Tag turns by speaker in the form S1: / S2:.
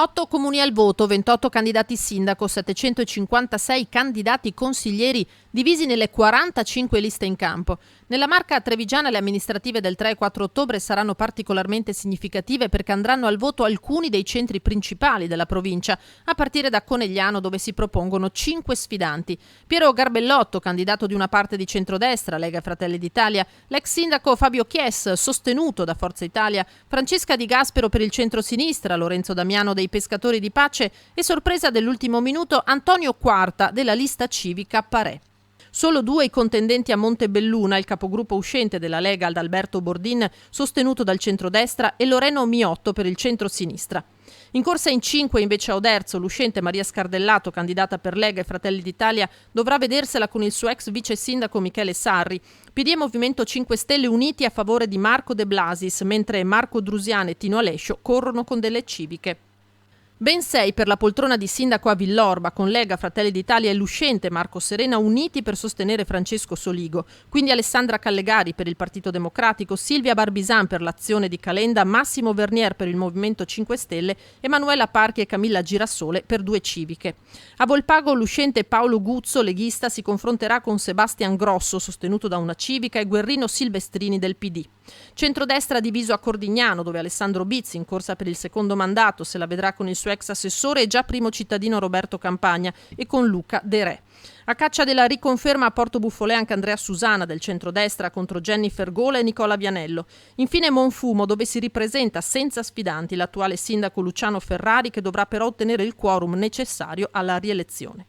S1: 8 comuni al voto, 28 candidati sindaco, 756 candidati consiglieri divisi nelle 45 liste in campo. Nella Marca trevigiana le amministrative del 3 e 4 ottobre saranno particolarmente significative perché andranno al voto alcuni dei centri principali della provincia, a partire da Conegliano dove si propongono 5 sfidanti. Piero Garbellotto, candidato di una parte di centrodestra, Lega e Fratelli d'Italia, l'ex sindaco Fabio Chies, sostenuto da Forza Italia, Francesca Di Gaspero per il centro-sinistra, Lorenzo Damiano dei Pescatori di Pace e, sorpresa dell'ultimo minuto, Antonio Quarta della lista civica Parè. Solo 2 i contendenti a Montebelluna, il capogruppo uscente della Lega Adalberto Bordin, sostenuto dal centrodestra, e Loreno Miotto per il centro-sinistra. In corsa in 5 invece a Oderzo, l'uscente Maria Scardellato, candidata per Lega e Fratelli d'Italia, dovrà vedersela con il suo ex vice sindaco Michele Sarri. PD e Movimento 5 Stelle uniti a favore di Marco De Blasis, mentre Marco Drusiana e Tino Alescio corrono con delle civiche. Ben 6 per la poltrona di sindaco a Villorba, con Lega, Fratelli d'Italia e l'uscente Marco Serena uniti per sostenere Francesco Soligo. Quindi Alessandra Callegari per il Partito Democratico, Silvia Barbisan per l'Azione di Calenda, Massimo Vernier per il Movimento 5 Stelle, Emanuela Parchi e Camilla Girasole per 2 civiche. A Volpago l'uscente Paolo Guzzo, leghista, si confronterà con Sebastian Grosso, sostenuto da una civica, e Guerrino Silvestrini del PD. Centrodestra diviso a Cordignano, dove Alessandro Bizzi, in corsa per il secondo mandato, se la vedrà con il suo ex assessore e già primo cittadino Roberto Campagna e con Luca De Re. A caccia della riconferma a Porto Buffolè anche Andrea Susana del centrodestra contro Jennifer Gola e Nicola Vianello. Infine Monfumo, dove si ripresenta senza sfidanti l'attuale sindaco Luciano Ferrari, che dovrà però ottenere il quorum necessario alla rielezione.